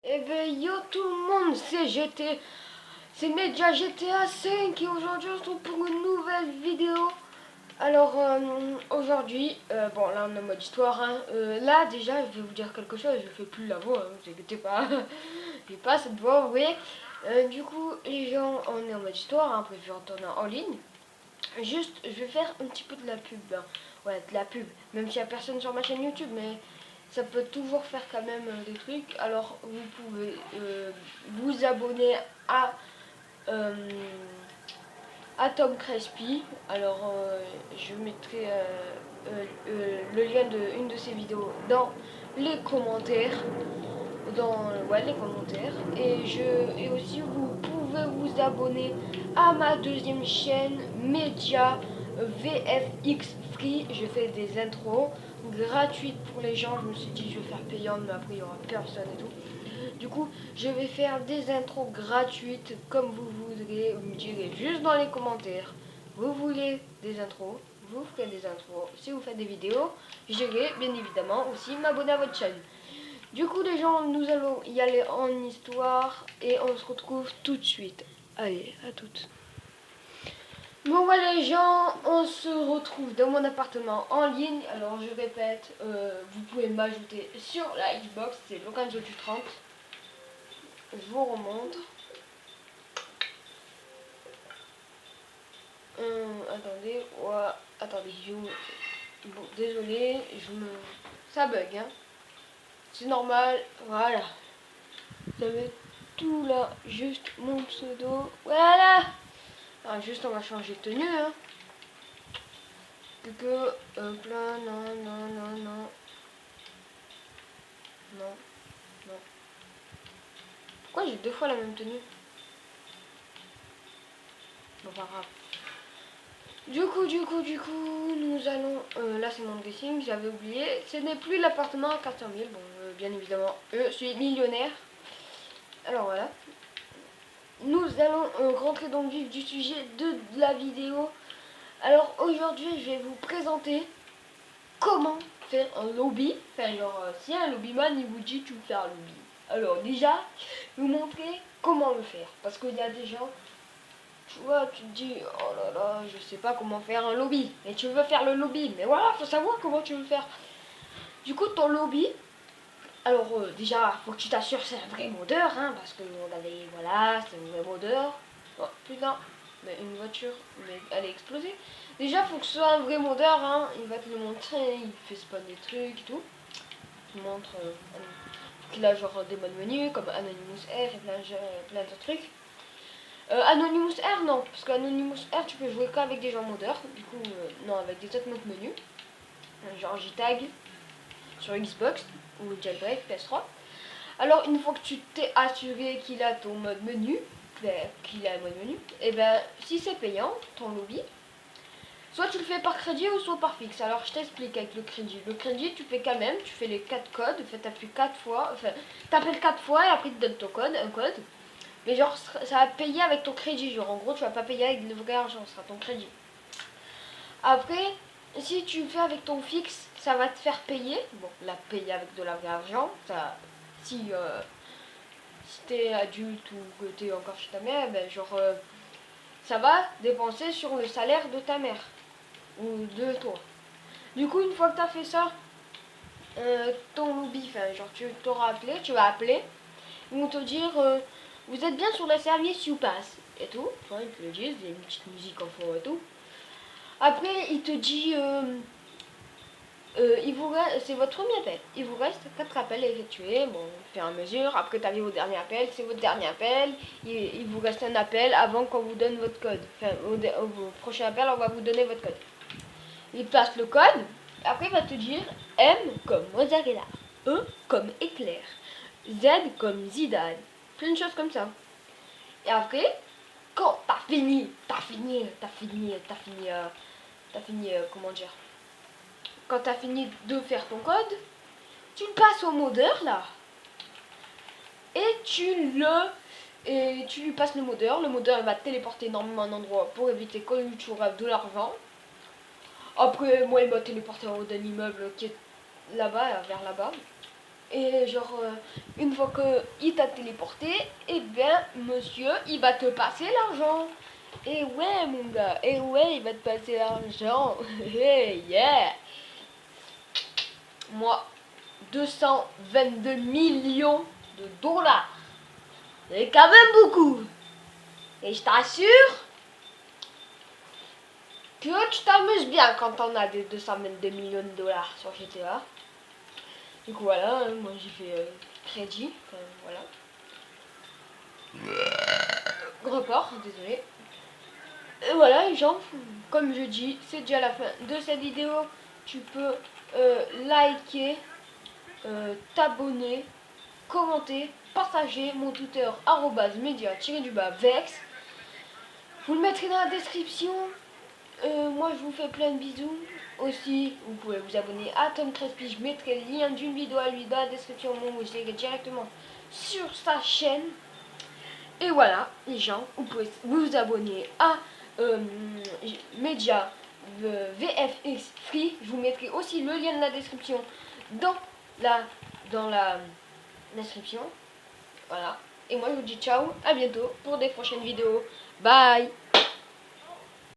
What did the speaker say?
Eh ben yo tout le monde, c'est Media GTA 5 et aujourd'hui on se retrouve pour une nouvelle vidéo. Alors aujourd'hui, bon là on est en mode histoire, hein. Là déjà je vais vous dire quelque chose, je fais plus la voix, hein, vous inquiétez pas, j'ai pas cette voix, vous voyez. Du coup les gens, on est en mode histoire, hein, après je vais retourner en ligne. Juste, je vais faire un petit peu de la pub, hein. Ouais, de la pub, même s'il n'y a personne sur ma chaîne YouTube, mais ça peut toujours faire quand même des trucs. Alors, vous pouvez vous abonner à, euh, à Tom Crespi. Alors, je mettrai le lien de une de ses vidéos dans les commentaires. Dans ouais, les commentaires. Et aussi, vous pouvez vous abonner à ma deuxième chaîne, Media VFX Free. Je fais des intros gratuites pour les gens. Je me suis dit, je vais faire payant, mais après, il n'y aura personne et tout. Du coup, je vais faire des intros gratuites comme vous voudrez. Vous me direz juste dans les commentaires. Vous voulez des intros, vous ferez des intros. Si vous faites des vidéos, j'irai bien évidemment aussi m'abonner à votre chaîne. Du coup les gens, nous allons y aller en histoire et on se retrouve tout de suite. Allez, à toutes. Bon voilà les gens, on se retrouve dans mon appartement en ligne. Alors je répète, vous pouvez m'ajouter sur la Xbox, c'est Lorenzo du 30. Je vous remonte. Attendez, ouais, attendez, bon, désolé, ça bug, hein. C'est normal, voilà. Vous avez tout là, juste mon pseudo, voilà. Ah, juste on va changer de tenue, hein. Que, hop là, non, non, non, non. Non, non. Pourquoi j'ai deux fois la même tenue? Bon, pas grave. Du coup, nous allons... là, c'est mon dressing, j'avais oublié. Ce n'est plus l'appartement à 400 000. Bon, bien évidemment, je suis millionnaire. Alors, voilà. Nous allons rentrer dans le vif du sujet de la vidéo. Alors, aujourd'hui, je vais vous présenter comment faire un lobby. Enfin, genre, si un lobbyman, il vous dit, tu veux faire un lobby. Alors, déjà, vous montrer comment le faire. Parce qu'il y a des gens... Tu vois, tu te dis, oh là là, je sais pas comment faire un lobby. Mais tu veux faire le lobby. Mais voilà, faut savoir comment tu veux le faire. Du coup, ton lobby, alors déjà, faut que tu t'assures que c'est un vrai modeur, hein, parce que on avait, voilà, c'est un vrai modeur. Oh putain, mais une voiture, mais elle est explosée. Déjà, faut que ce soit un vrai modeur, hein. Il va te le montrer, il fait spawn des trucs et tout. Il montre qu'il a genre des modes menus comme Anonymous R et plein de trucs. Anonymous R non, parce qu'Anonymous R tu peux jouer qu'avec des gens modeurs, du coup non, avec des autres modes menus, genre JTAG sur Xbox ou Jailbreak PS3. Alors une fois que tu t'es assuré qu'il a ton mode menu, qu'il a un mode menu, et ben si c'est payant, ton lobby, soit tu le fais par crédit ou soit par fixe. Alors je t'explique avec le crédit. Le crédit tu fais quand même, tu fais les 4 codes, en fait t'appuies 4 fois, enfin t'appelles 4 fois et après tu donnes ton code, un code. Mais genre, ça va payer avec ton crédit. Genre, en gros, tu vas pas payer avec le vrai argent, ce sera ton crédit. Après, si tu fais avec ton fixe, ça va te faire payer. Bon, la payer avec de la vraie argent. Ça, si t'es adulte ou que t'es encore chez ta mère, ben genre, ça va dépenser sur le salaire de ta mère. Ou de toi. Du coup, une fois que t'as fait ça, ton lobby, enfin, genre, tu t'auras appelé, tu vas appeler. Ils vont te dire vous êtes bien sur le service YouPass et tout. Enfin, ils te le disent, il y a une petite musique en fond et tout. Après, il te dit c'est votre premier appel. Il vous reste 4 appels à effectuer. Bon, au fur et à mesure. Après, tu arrives au dernier appel, c'est votre dernier appel. Il vous reste un appel avant qu'on vous donne votre code. Enfin, au prochain appel, on va vous donner votre code. Il passe le code. Après, il va te dire M comme mozzarella, E comme éclair, Z comme Zidane. Plein de choses comme ça. Et après, quand t'as fini, comment dire, quand t'as fini de faire ton code, tu le passes au modeur là, et tu lui passes le modeur il va te téléporter normalement à un endroit pour éviter qu'on lui touche de l'argent. Après, moi il m'a téléporté en haut d'un immeuble qui est là-bas, vers là-bas. Et genre, une fois qu'il t'a téléporté, et bien, monsieur, il va te passer l'argent. Et ouais, mon gars, et ouais, il va te passer l'argent. Hey, yeah. Moi, 222 millions de dollars. C'est quand même beaucoup. Et je t'assure que tu t'amuses bien quand on a des 222 millions de dollars sur GTA. Du coup, voilà, moi j'ai fait crédit. Enfin, voilà. Report, désolé. Et voilà les gens, comme je dis, c'est déjà la fin de cette vidéo. Tu peux liker, t'abonner, commenter, partager mon Twitter @media_vex. Vous le mettrez dans la description. Moi je vous fais plein de bisous. Aussi, vous pouvez vous abonner à Tom Crespi. Je mettrai le lien d'une vidéo à lui dans la description. Moi, je l'ai directement sur sa chaîne. Et voilà, les gens, vous pouvez vous abonner à Media VFX Free. Je vous mettrai aussi le lien de la description dans la description. Voilà. Et moi, je vous dis ciao, à bientôt pour des prochaines vidéos. Bye!